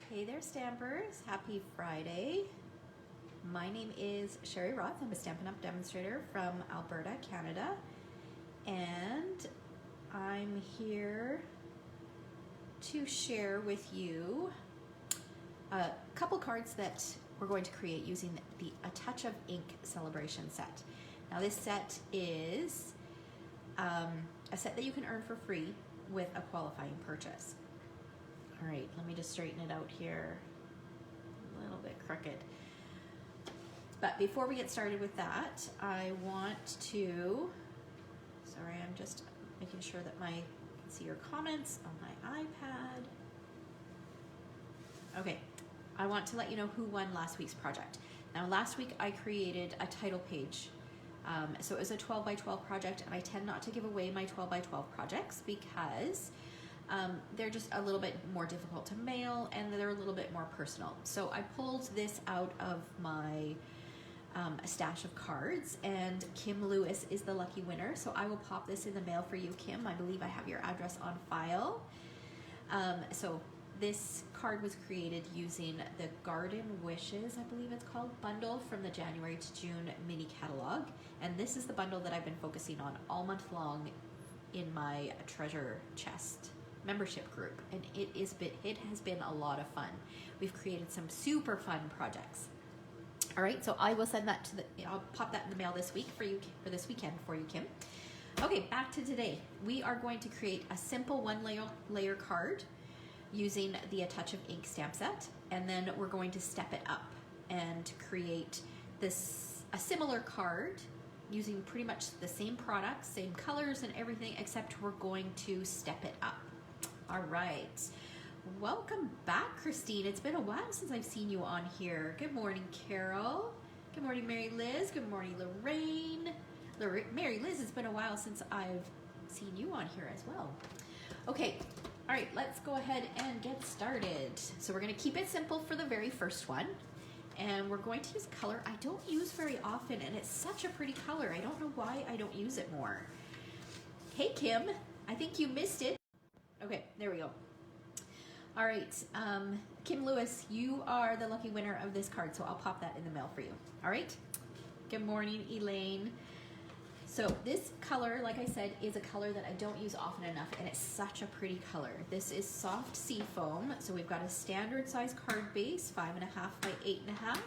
Hey there, Stampers. Happy Friday. My name is Sherry Roth. I'm a Stampin' Up demonstrator from Alberta, Canada. And I'm here to share with you a couple cards that we're going to create using the A Touch of Ink celebration set. Now this set is a set that you can earn for free with a qualifying purchase. All right, let me just straighten it out here. A little bit crooked. But before we get started with that, I want to, sorry, I'm just making sure that I can see your comments on my iPad. Okay, I want to let you know who won last week's project. Now last week I created a title page. So it was a 12 by 12 project, and I tend not to give away my 12 by 12 projects because they're just a little bit more difficult to mail and they're a little bit more personal. So I pulled this out of my stash of cards, and Kim Lewis is the lucky winner. So I will pop this in the mail for you, Kim. I believe I have your address on file. So this card was created using the Garden Wishes, I believe it's called, bundle from the January to June mini catalog. And this is the bundle that I've been focusing on all month long in my treasure chest membership group, and it has been a lot of fun. We've created some super fun projects. All right, so I will send that to I'll pop that in the mail this week for you, for this weekend for you, Kim. Okay, back to today. We are going to create a simple one layer card using the A Touch of Ink stamp set, and then we're going to step it up and create a similar card using pretty much the same products, same colors and everything, except we're going to step it up. All right, welcome back, Christine. It's been a while since I've seen you on here. Good morning, Carol. Good morning, Mary Liz. Good morning, Lorraine. Mary Liz, it's been a while since I've seen you on here as well. Okay, all right, let's go ahead and get started. So we're gonna keep it simple for the very first one, and we're going to use a color I don't use very often, and it's such a pretty color. I don't know why I don't use it more. Hey, Kim, I think you missed it. Okay, there we go. All right, Kim Lewis, you are the lucky winner of this card, so I'll pop that in the mail for you. All right, good morning, Elaine. So this color, like I said, is a color that I don't use often enough, and it's such a pretty color. This is soft sea foam. So we've got a standard size card base, 5.5 by 8.5,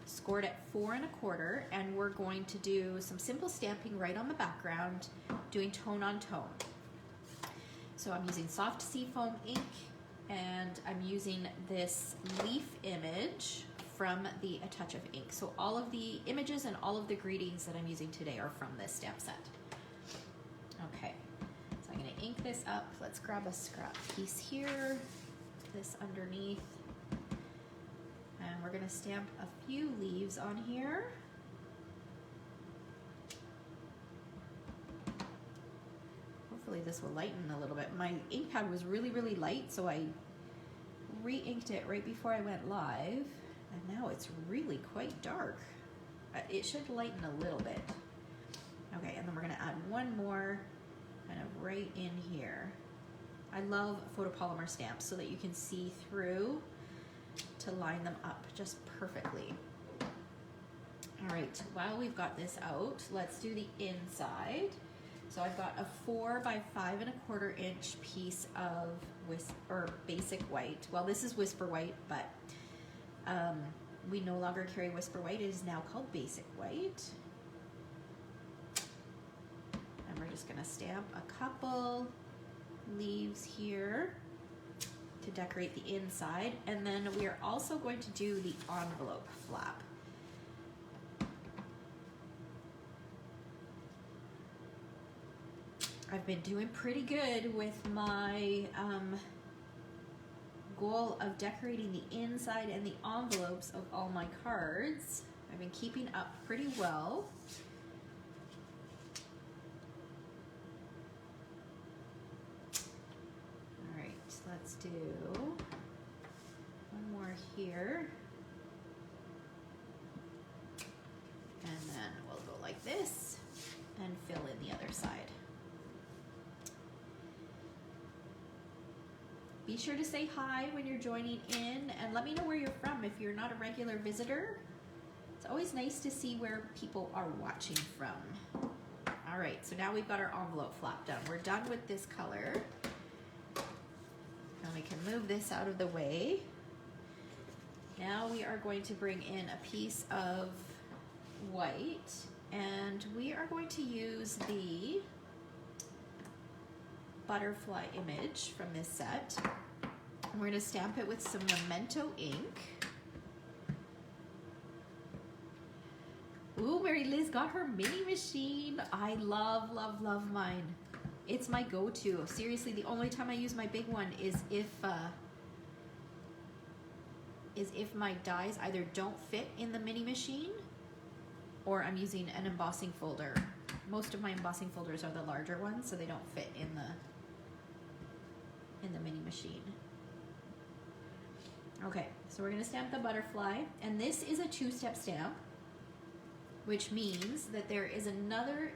scored at 4 1/4, and we're going to do some simple stamping right on the background, doing tone on tone. So I'm using soft sea foam ink, and I'm using this leaf image from the A Touch of Ink. So all of the images and all of the greetings that I'm using today are from this stamp set. Okay, so I'm gonna ink this up. Let's grab a scrap piece here, this underneath, and we're gonna stamp a few leaves on here. Hopefully this will lighten a little bit. My ink pad was really, really light, so I re-inked it right before I went live, and now it's really quite dark. It should lighten a little bit. Okay, and then we're gonna add one more kind of right in here. I love photopolymer stamps so that you can see through to line them up just perfectly. All right, while we've got this out, let's do the inside. So I've got a 4 by 5 1/4 inch piece of basic white. Well, this is whisper white, but we no longer carry whisper white. It is now called basic white. And we're just gonna stamp a couple leaves here to decorate the inside. And then we are also going to do the envelope flap. I've been doing pretty good with my goal of decorating the inside and the envelopes of all my cards. I've been keeping up pretty well. All right, let's do one more here. And then we'll go like this and fill in the other side. Be sure to say hi when you're joining in and let me know where you're from if you're not a regular visitor. It's always nice to see where people are watching from. All right, so now we've got our envelope flap done. We're done with this color. Now we can move this out of the way. Now we are going to bring in a piece of white, and we are going to use the butterfly image from this set. And we're going to stamp it with some Memento ink. Ooh, Mary Liz got her mini machine. I love, love, love mine. It's my go-to. Seriously, the only time I use my big one is if my dies either don't fit in the mini machine or I'm using an embossing folder. Most of my embossing folders are the larger ones, so they don't fit in the mini machine. Okay, so we're gonna stamp the butterfly, and this is a two-step stamp, which means that there is another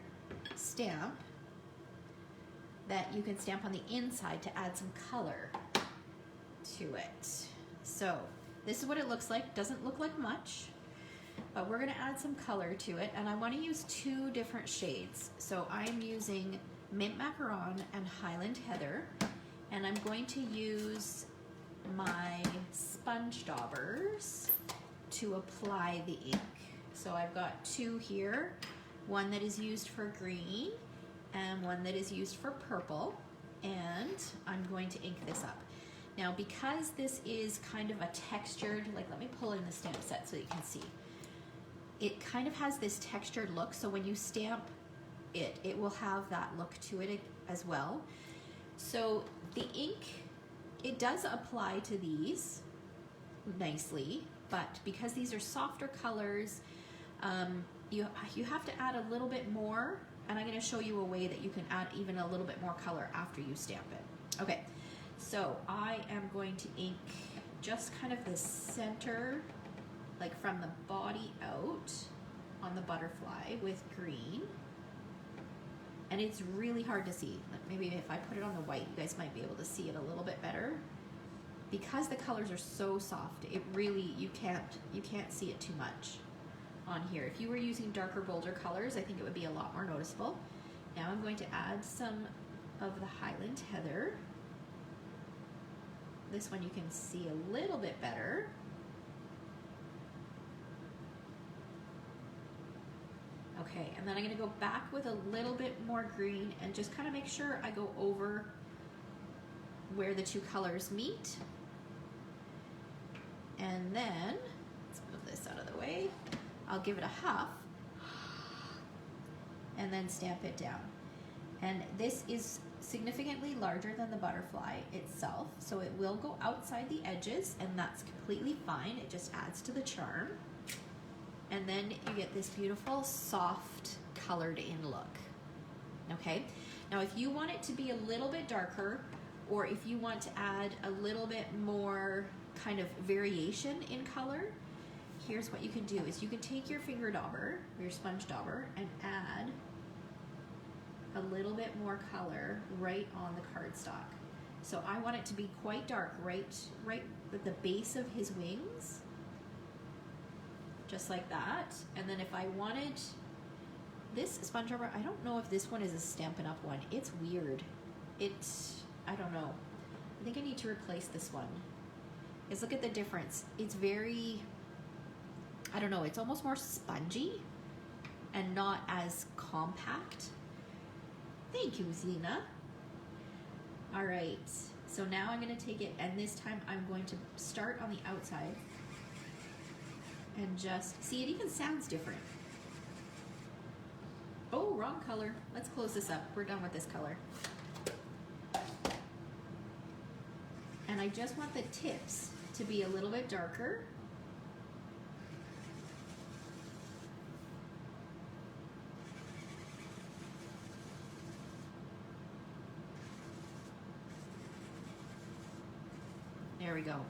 stamp that you can stamp on the inside to add some color to it. So this is what it looks like. Doesn't look like much, but we're gonna add some color to it, and I wanna use two different shades. So I'm using Mint Macaron and Highland Heather, and I'm going to use my sponge daubers to apply the ink. So I've got two here, one that is used for green and one that is used for purple, and I'm going to ink this up. Now, because this is kind of a textured, like, let me pull in the stamp set so you can see. It kind of has this textured look, so when you stamp it, it will have that look to it as well. So the ink, it does apply to these nicely, but because these are softer colors, you have to add a little bit more, and I'm going to show you a way that you can add even a little bit more color after you stamp it. Okay, so I am going to ink just kind of the center, like from the body out on the butterfly with green. And it's really hard to see. Maybe if I put it on the white, you guys might be able to see it a little bit better. Because the colors are so soft, it really, you can't see it too much on here. If you were using darker, bolder colors, I think it would be a lot more noticeable. Now I'm going to add some of the Highland Heather. This one you can see a little bit better. Okay, and then I'm going to go back with a little bit more green and just kind of make sure I go over where the two colors meet. And then, let's move this out of the way. I'll give it a huff and then stamp it down. And this is significantly larger than the butterfly itself, so it will go outside the edges, and that's completely fine. It just adds to the charm. And then you get this beautiful, soft, colored in look. Okay, now if you want it to be a little bit darker, or if you want to add a little bit more kind of variation in color, here's what you can do, is you can take your finger dauber, your sponge dauber, and add a little bit more color right on the cardstock. So I want it to be quite dark, right at the base of his wings, just like that. And then if I wanted this sponge rubber, I don't know if this one is a Stampin' Up one. It's weird. I don't know. I think I need to replace this one. Because look at the difference. It's very, I don't know, it's almost more spongy and not as compact. Thank you, Zena. All right, so now I'm gonna take it, and this time I'm going to start on the outside and just, see, it even sounds different. Oh, wrong color. Let's close this up. We're done with this color. And I just want the tips to be a little bit darker. There we go.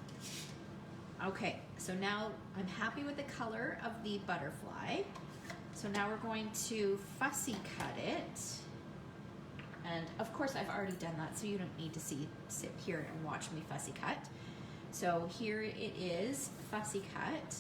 Okay, so now I'm happy with the color of the butterfly. So now we're going to fussy cut it. And of course I've already done that, so you don't need to sit here and watch me fussy cut. So here it is, fussy cut.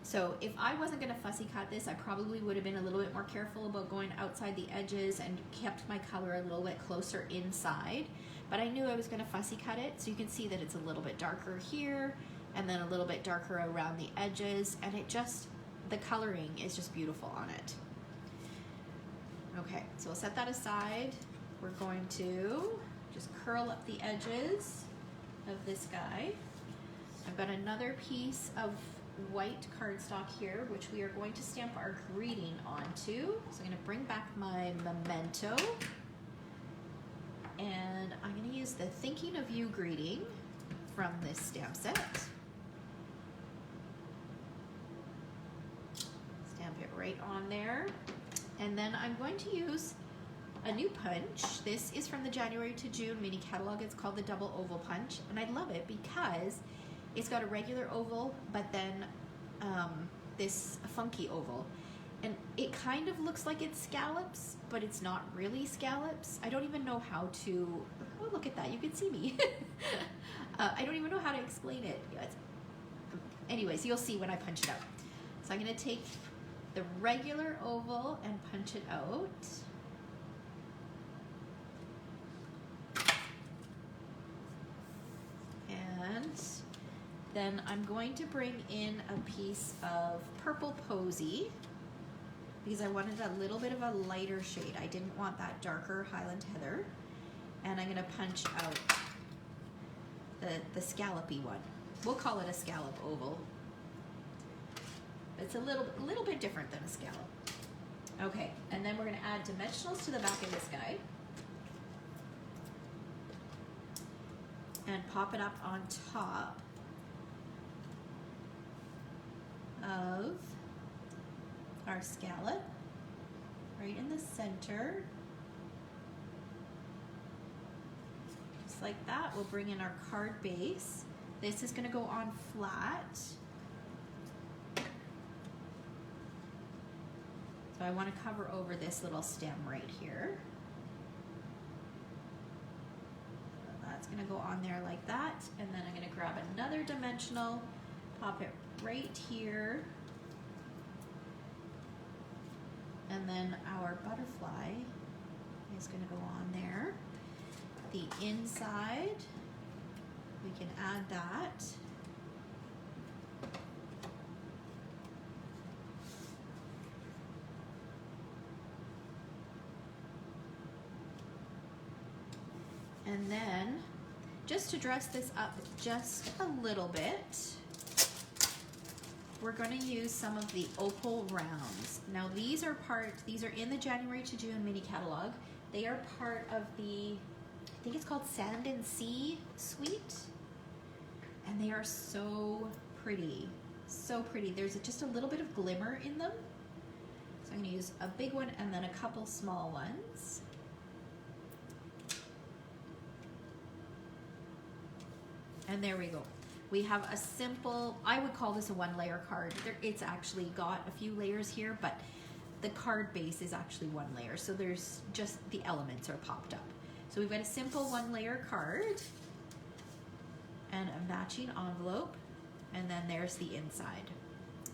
So if I wasn't gonna fussy cut this, I probably would have been a little bit more careful about going outside the edges and kept my color a little bit closer inside. But I knew I was gonna fussy cut it, so you can see that it's a little bit darker here, and then a little bit darker around the edges, and it just, the coloring is just beautiful on it. Okay, so we'll set that aside. We're going to just curl up the edges of this guy. I've got another piece of white cardstock here, which we are going to stamp our greeting onto. So I'm going to bring back my memento, and I'm going to use the Thinking of You greeting from this stamp set. Stamp it right on there. And then I'm going to use a new punch. This is from the January to June mini catalog. It's called the Double Oval Punch, and I love it because it's got a regular oval, but then this funky oval. And it kind of looks like it's scallops, but it's not really scallops. I don't even know how to, oh, look at that, you can see me. I don't even know how to explain it. Anyways, you'll see when I punch it out. So I'm gonna take the regular oval and punch it out. And then I'm going to bring in a piece of purple posy because I wanted a little bit of a lighter shade. I didn't want that darker Highland Heather. And I'm gonna punch out the scallopy one. We'll call it a scallop oval. It's a little bit different than a scallop. Okay, and then we're gonna add dimensionals to the back of this guy. And pop it up on top of our scallop, right in the center. Just like that. We'll bring in our card base. This is gonna go on flat. So I want to cover over this little stem right here. That's going to go on there like that, and then I'm going to grab another dimensional, pop it right here, and then our butterfly is going to go on there. The inside, we can add that. And then, just to dress this up just a little bit, we're going to use some of the opal rounds. Now these are in the January to June mini catalog. They are part of the, I think it's called Sand and Sea suite. And they are so pretty, so pretty. There's just a little bit of glimmer in them. So I'm going to use a big one and then a couple small ones. And there we go. We have a simple, I would call this a 1-layer card. It's actually got a few layers here, but the card base is actually 1 layer. So there's just the elements are popped up. So we've got a simple 1-layer card and a matching envelope. And then there's the inside.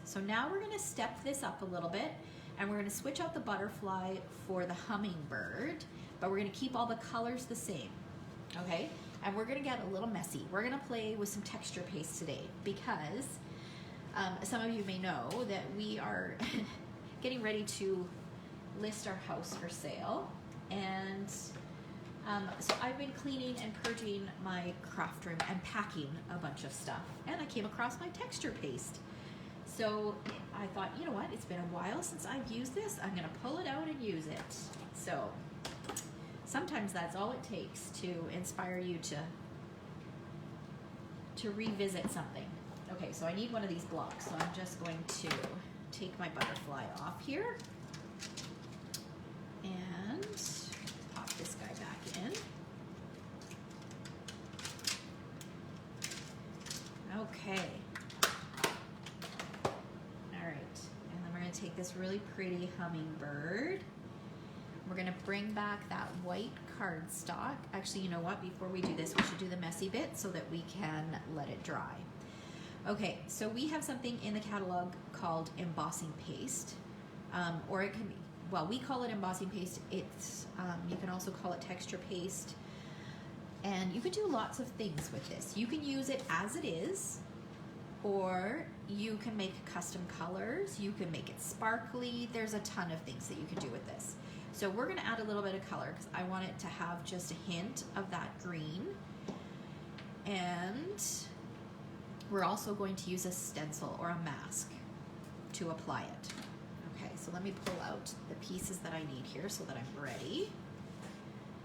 So now we're gonna step this up a little bit and we're gonna switch out the butterfly for the hummingbird, but we're gonna keep all the colors the same, okay? And we're gonna get a little messy. We're gonna play with some texture paste today because some of you may know that we are getting ready to list our house for sale. And so I've been cleaning and purging my craft room and packing a bunch of stuff. And I came across my texture paste. So I thought, you know what, it's been a while since I've used this. I'm gonna pull it out and use it. So sometimes that's all it takes to inspire you to revisit something. Okay, so I need one of these blocks, so I'm just going to take my butterfly off here and pop this guy back in. Okay. All right, and then we're gonna take this really pretty hummingbird We're gonna bring back that white cardstock. Actually, you know what? Before we do this, we should do the messy bit so that we can let it dry. Okay, so we have something in the catalog called embossing paste, or it can be, well, we call it embossing paste. It's you can also call it texture paste, and you can do lots of things with this. You can use it as it is, or you can make custom colors. You can make it sparkly. There's a ton of things that you can do with this. So we're gonna add a little bit of color because I want it to have just a hint of that green. And we're also going to use a stencil or a mask to apply it. Okay, so let me pull out the pieces that I need here so that I'm ready.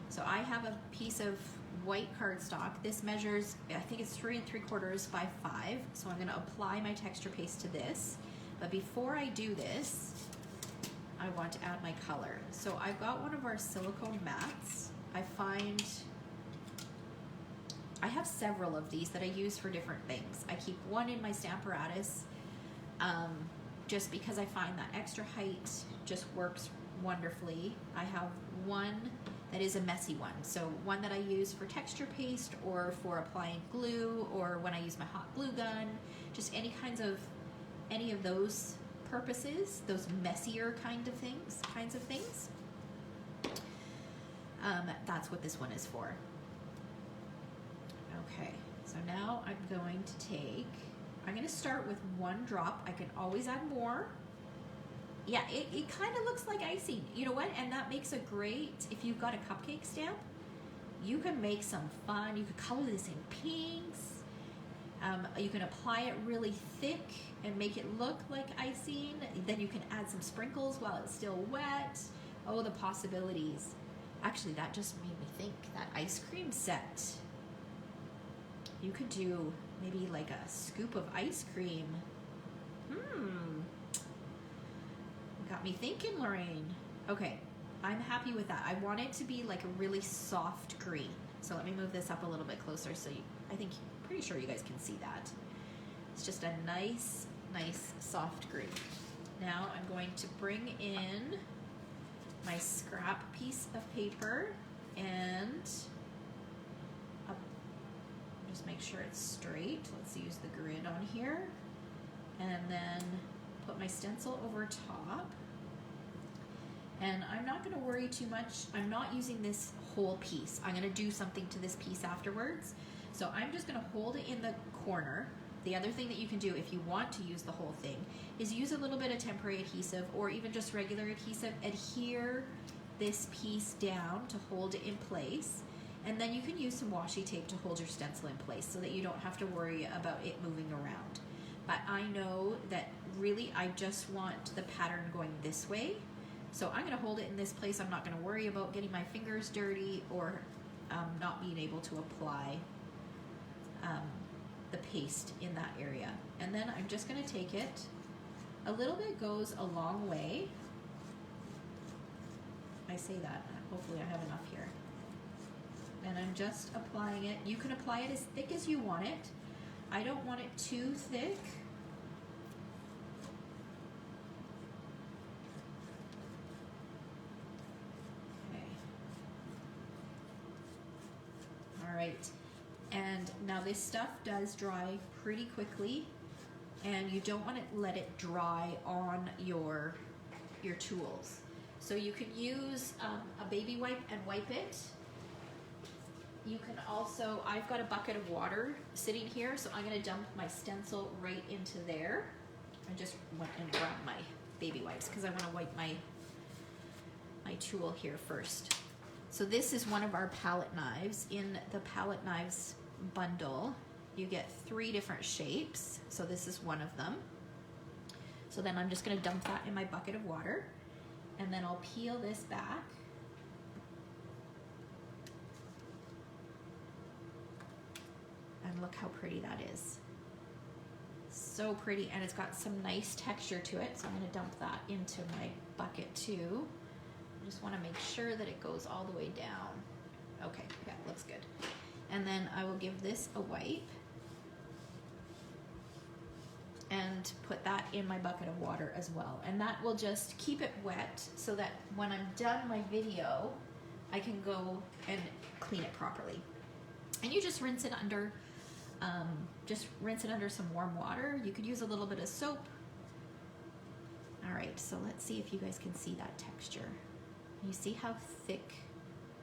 So I have a piece of white cardstock. This measures, I think it's 3 3/4 by 5. So I'm gonna apply my texture paste to this. But before I do this, I want to add my color. So I've got one of our silicone mats. I have several of these that I use for different things. I keep one in my Stamparatus just because I find that extra height just works wonderfully. I have one that is a messy one. So one that I use for texture paste or for applying glue or when I use my hot glue gun, just any of those purposes, those messier kinds of things. That's what this one is for. Okay, so now I'm going to start with 1 drop. I can always add more. Yeah, it kind of looks like icing. You know what? And that makes a great, if you've got a cupcake stamp, you can make some fun. You could color this in pinks. You can apply it really thick and make it look like icing. Then you can add some sprinkles while it's still wet. Oh, the possibilities. Actually, that just made me think that ice cream set. You could do maybe like a scoop of ice cream. Got me thinking, Lorraine. Okay, I'm happy with that. I want it to be like a really soft green. So let me move this up a little bit closer so pretty sure you guys can see that. It's just a nice soft green. Now I'm going to bring in my scrap piece of paper and just make sure it's straight. Let's use the grid on here. And then put my stencil over top. And I'm not gonna worry too much. I'm not using this whole piece. I'm gonna do something to this piece afterwards. So I'm just gonna hold it in the corner. The other thing that you can do if you want to use the whole thing is use a little bit of temporary adhesive or even just regular adhesive. Adhere this piece down to hold it in place. And then you can use some washi tape to hold your stencil in place so that you don't have to worry about it moving around. But I know that really I just want the pattern going this way. So I'm gonna hold it in this place. I'm not gonna worry about getting my fingers dirty or not being able to apply the paste in that area. And then I'm just gonna take it. A little bit goes a long way. I say that, hopefully I have enough here. And I'm just applying it. You can apply it as thick as you want it. I don't want it too thick. Okay. All right. And now this stuff does dry pretty quickly, and you don't want to let it dry on your tools. So you can use a baby wipe and wipe it. You can also, I've got a bucket of water sitting here, so I'm gonna dump my stencil right into there. I just went and grabbed my baby wipes because I wanna wipe my tool here first. So this is one of our palette knives. In the palette knives bundle, you get 3 different shapes. So this is one of them. So then I'm just gonna dump that in my bucket of water, and then I'll peel this back. And look how pretty that is. So pretty, and it's got some nice texture to it. So I'm gonna dump that into my bucket too. I just wanna make sure that it goes all the way down. Okay, yeah, looks good. And then I will give this a wipe. and put that in my bucket of water as well. And that will just keep it wet so that when I'm done my video, I can go and clean it properly. And you just rinse it under, some warm water. You could use a little bit of soap. All right, so let's see if you guys can see that texture. You see how thick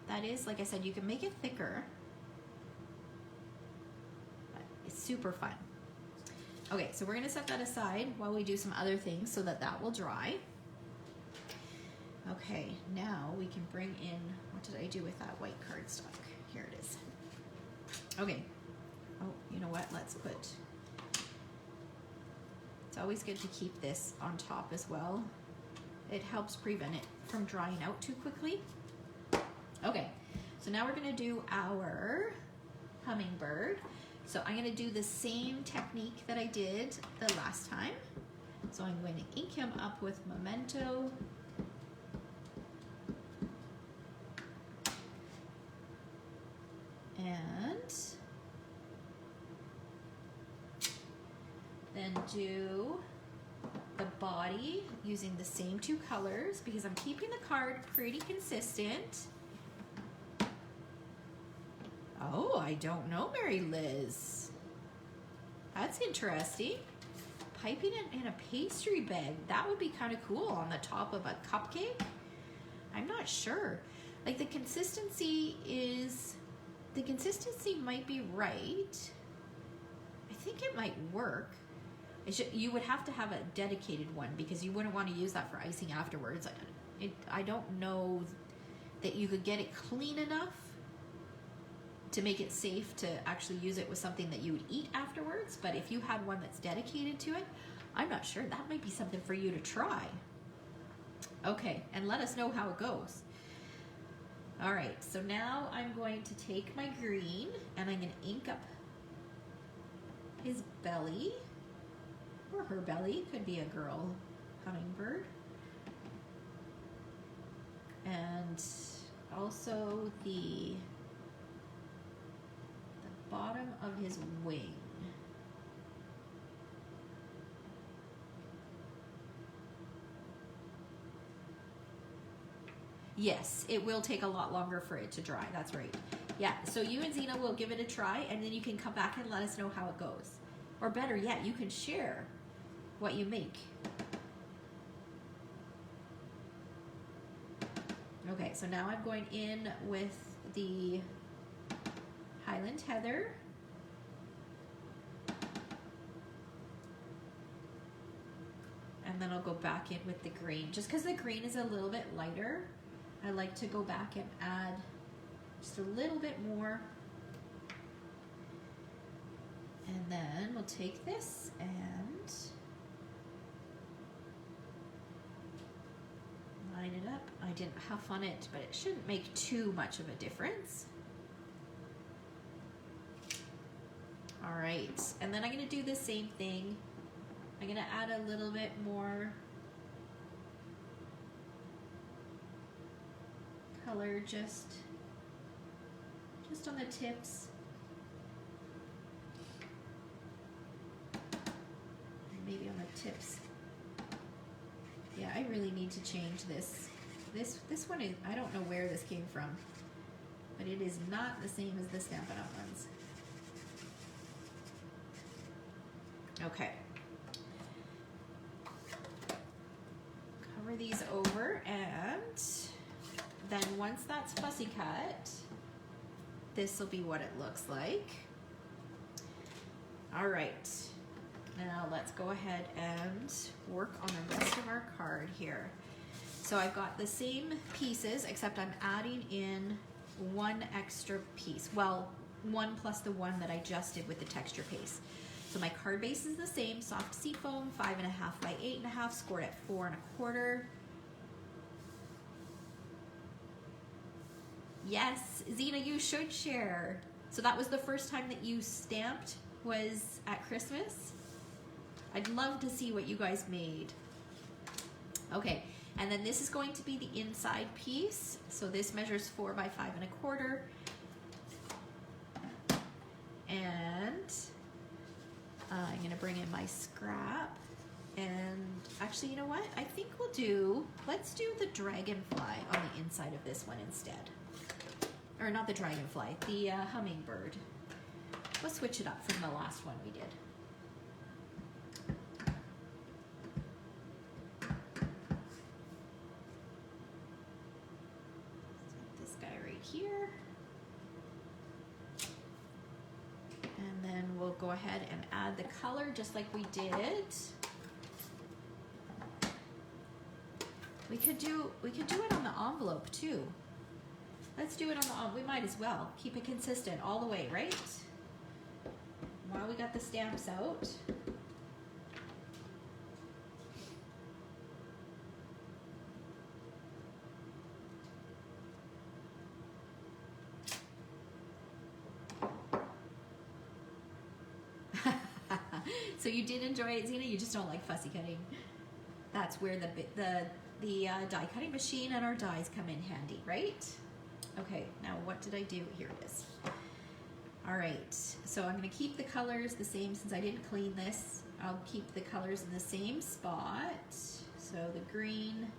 that is? Like I said, you can make it thicker. But it's super fun. Okay, so we're gonna set that aside while we do some other things so that that will dry. Okay, now we can bring in, what did I do with that white cardstock? Here it is. Okay, oh, you know what, let's put, it's always good to keep this on top as well. It helps prevent it from drying out too quickly. Okay, so now we're gonna do our hummingbird. So I'm gonna do the same technique that I did the last time. So I'm going to ink him up with Memento. And then do the body using the same two colors because I'm keeping the card pretty consistent. Oh, I don't know, Mary Liz. That's interesting. Piping it in a pastry bag. That would be kind of cool on the top of a cupcake. I'm not sure. Like the consistency might be right. I think it might work. You would have to have a dedicated one because you wouldn't want to use that for icing afterwards. I don't know that you could get it clean enough to make it safe to actually use it with something that you would eat afterwards. But if you had one that's dedicated to it, I'm not sure. That might be something for you to try. Okay, and let us know how it goes. All right, so now I'm going to take my green and I'm going to ink up his belly, or her belly, could be a girl hummingbird. And also the bottom of his wing. Yes, it will take a lot longer for it to dry. That's right. Yeah, so you and Zena will give it a try and then you can come back and let us know how it goes. Or better yet, you can share what you make. Okay, so now I'm going in with the Highland Heather. And then I'll go back in with the green. Just because the green is a little bit lighter, I like to go back and add just a little bit more. And then we'll take this and line it up. I didn't huff on it, but it shouldn't make too much of a difference. All right, and then I'm gonna do the same thing. I'm gonna add a little bit more color just on the tips. Maybe on the tips. Yeah, I really need to change this. This one is, I don't know where this came from, but it is not the same as the Stampin' Up ones. Okay. Cover these over, and then once that's fussy cut, this will be what it looks like. All right. Now let's go ahead and work on the rest of our card here. So I've got the same pieces, except I'm adding in one extra piece. Well, one plus the one that I just did with the texture paste. So my card base is the same, soft seafoam, 5.5 by 8.5, scored at 4 1/4. Yes, Zena, you should share. So that was the first time that you stamped, was at Christmas? I'd love to see what you guys made. Okay, and then this is going to be the inside piece. So this measures 4 by 5 1/4. And I'm gonna bring in in my scrap. And actually, you know what? I think let's do the dragonfly on the inside of this one instead. Or not the dragonfly, the hummingbird. We'll switch it up from the last one we did. Set this guy right here. And then we'll go ahead and add the color just like we did. We could do it on the envelope too. Let's do it on the envelope. We might as well. Keep it consistent all the way, right? While we got the stamps out. So you did enjoy it, Zena? You just don't like fussy cutting. That's where the die cutting machine and our dies come in handy, right? Okay, now what did I do? Here it is. All right, so I'm gonna keep the colors the same since I didn't clean this. I'll keep the colors in the same spot. So the green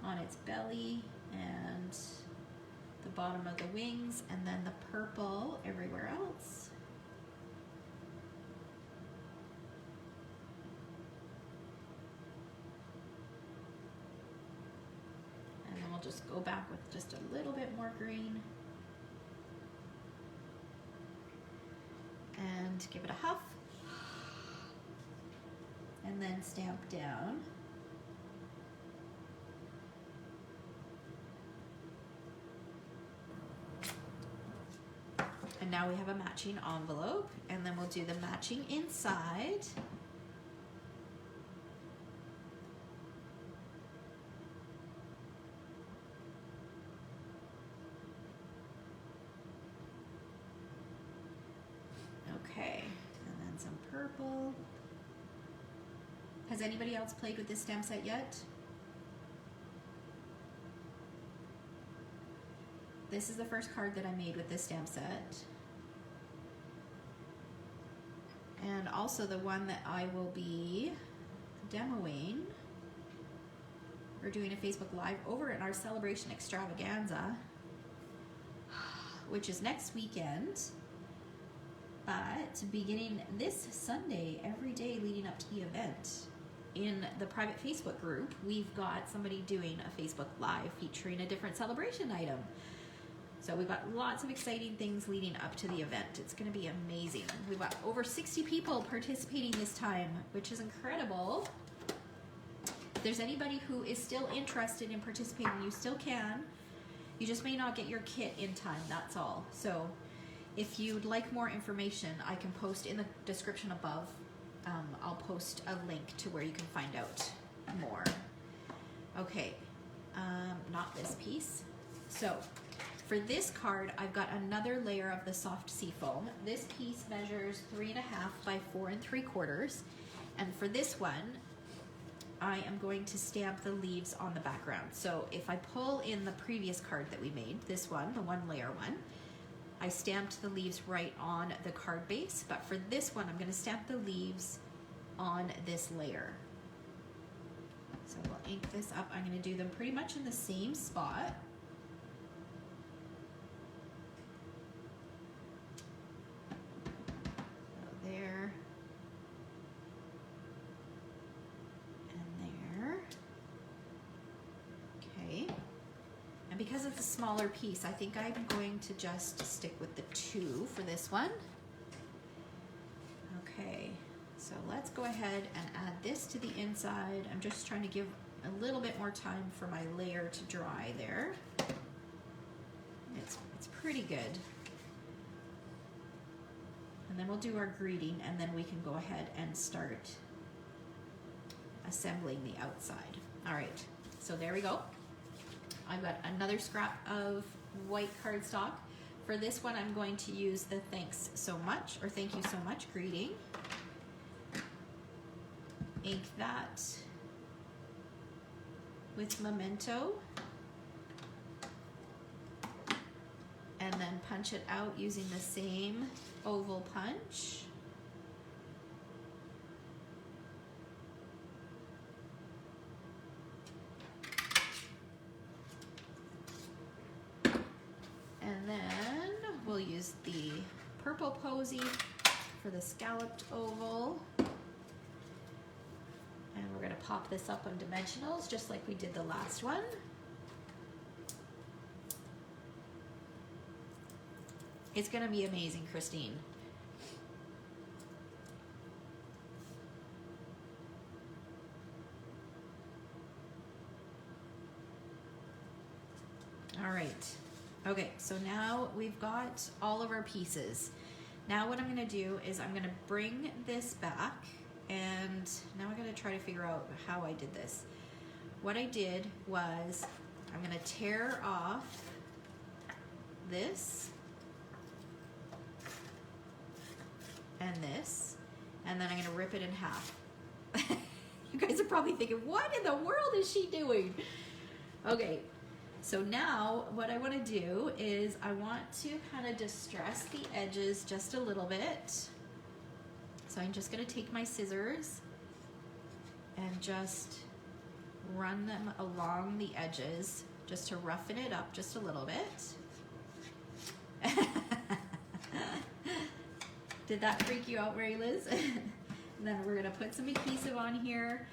on its belly and the bottom of the wings, and then the purple everywhere else. We'll just go back with just a little bit more green and give it a huff and then stamp down. And now we have a matching envelope, and then we'll do the matching inside. Okay, and then some purple. Has anybody else played with this stamp set yet? This is the first card that I made with this stamp set. And also the one that I will be demoing. We're doing a Facebook Live over in our Celebration Extravaganza, which is next weekend. But beginning this Sunday, every day leading up to the event, in the private Facebook group, we've got somebody doing a Facebook Live featuring a different celebration item. So we've got lots of exciting things leading up to the event. It's going to be amazing. We've got over 60 people participating this time, which is incredible. If there's anybody who is still interested in participating, you still can. You just may not get your kit in time, that's all. So if you'd like more information, I can post in the description above. I'll post a link to where you can find out more. Okay, not this piece. So for this card, I've got another layer of the soft sea foam. This piece measures 3.5 by 4 3/4. And for this one, I am going to stamp the leaves on the background. So if I pull in the previous card that we made, this one, the 1 layer one, I stamped the leaves right on the card base, but for this one, I'm going to stamp the leaves on this layer. So we'll ink this up. I'm going to do them pretty much in the same spot. So there. And there. Okay. And because it's a smaller piece, I think I'm going to just stick with the 2 for this one. Okay, so let's go ahead and add this to the inside. I'm just trying to give a little bit more time for my layer to dry there. It's pretty good. And then we'll do our greeting, and then we can go ahead and start assembling the outside. All right, so there we go. I've got another scrap of white cardstock. For this one, I'm going to use the thanks so much, or thank you so much greeting. Ink that with Memento. And then punch it out using the same oval punch. use the purple posy for the scalloped oval. And we're gonna pop this up on dimensionals just like we did the last one. It's gonna be amazing, Christine. All right, okay, so now we've got all of our pieces. Now what I'm gonna do is I'm gonna bring this back, and now I'm gonna try to figure out how I did this. What I did was I'm gonna tear off this and this, and then I'm gonna rip it in half. You guys are probably thinking, what in the world is she doing? Okay, so now what I wanna do is I want to kind of distress the edges just a little bit. So I'm just gonna take my scissors and just run them along the edges just to roughen it up just a little bit. Did that freak you out, Mary Liz? And then we're gonna put some adhesive on here.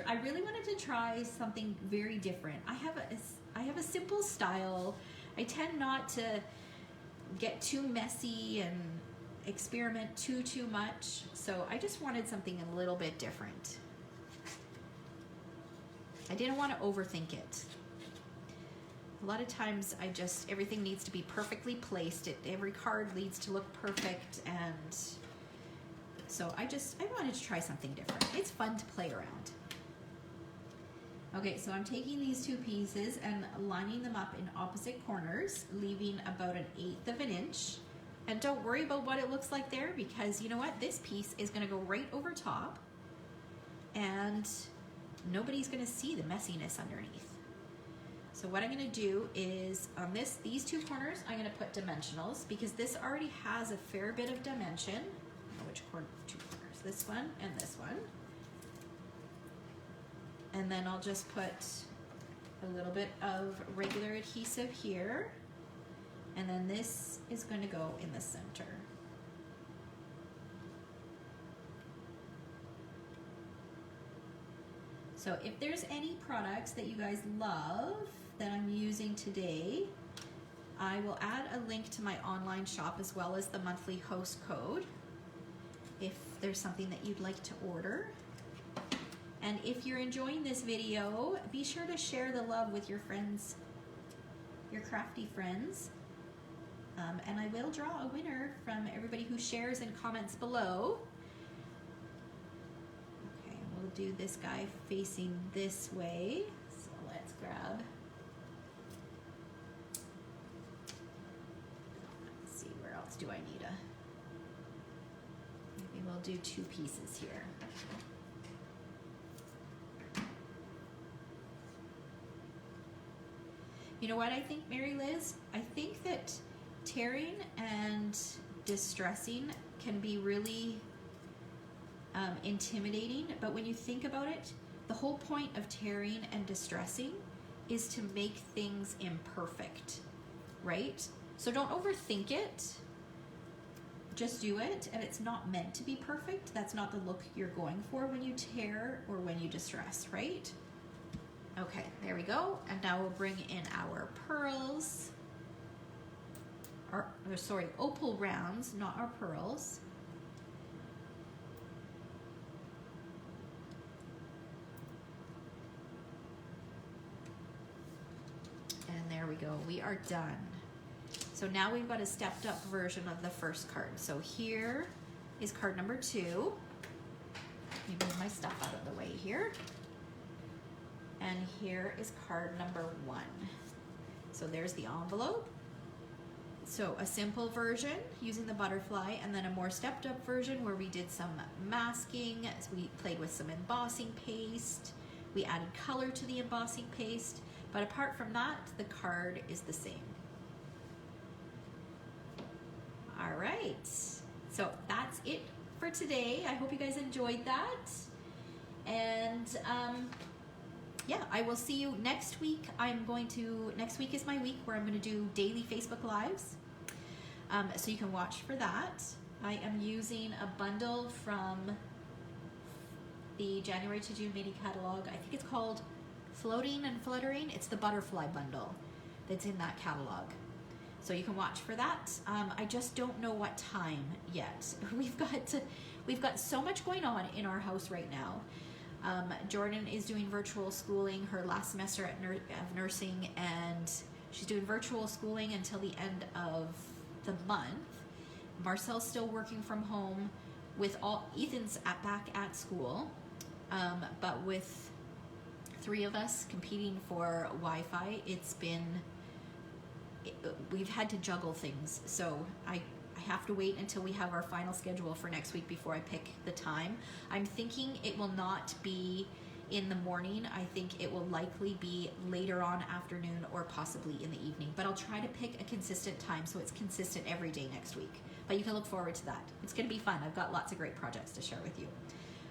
I really wanted to try something very different. I have a simple style. I tend not to get too messy and experiment too much. So I just wanted something a little bit different. I didn't want to overthink it. A lot of times everything needs to be perfectly placed. Every card needs to look perfect, and so I wanted to try something different. It's fun to play around. Okay, so I'm taking these two pieces and lining them up in opposite corners, leaving about 1/8 of an inch. And don't worry about what it looks like there, because you know what? This piece is gonna go right over top, and nobody's gonna see the messiness underneath. So what I'm gonna do is on these two corners, I'm gonna put dimensionals, because this already has a fair bit of dimension. I don't know which two corners, this one and this one. And then I'll just put a little bit of regular adhesive here. And then this is going to go in the center. So if there's any products that you guys love that I'm using today, I will add a link to my online shop as well as the monthly host code if there's something that you'd like to order. And if you're enjoying this video, be sure to share the love with your friends, your crafty friends. And I will draw a winner from everybody who shares and comments below. Okay, we'll do this guy facing this way. So let's grab. Let's see, where else do I need maybe we'll do two pieces here. You know what I think, Mary Liz? I think that tearing and distressing can be really intimidating, but when you think about it, the whole point of tearing and distressing is to make things imperfect, right? So don't overthink it. Just do it, and it's not meant to be perfect. That's not the look you're going for when you tear or when you distress, right? Okay, there we go. And now we'll bring in our pearls. Sorry, opal rounds, not our pearls. And there we go, we are done. So now we've got a stepped up version of the first card. So here is card number 2. Let me move my stuff out of the way here. And here is card number 1. So there's the envelope. So a simple version using the butterfly, and then a more stepped up version where we did some masking. So we played with some embossing paste. We added color to the embossing paste. But apart from that, the card is the same. All right, so that's it for today. I hope you guys enjoyed that. And yeah, I will see you next week. Next week is my week where I'm going to do daily Facebook Lives. So you can watch for that. I am using a bundle from the January to June mini catalog. I think it's called Floating and Fluttering. It's the butterfly bundle that's in that catalog. So you can watch for that. I just don't know what time yet. We've got so much going on in our house right now. Jordan is doing virtual schooling, her last semester of nursing, and she's doing virtual schooling until the end of the month. Marcel's still working from home with Ethan's back at school, but with 3 of us competing for Wi-Fi, we've had to juggle things. So I have to wait until we have our final schedule for next week before I pick the time. I'm thinking it will not be in the morning. I think it will likely be later on afternoon or possibly in the evening, but I'll try to pick a consistent time so it's consistent every day next week. But you can look forward to that. It's going to be fun. I've got lots of great projects to share with you.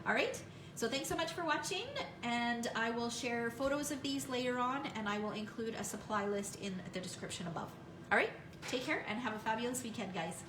All right, so thanks so much for watching, and I will share photos of these later on, and I will include a supply list in the description above. All right, take care and have a fabulous weekend, guys.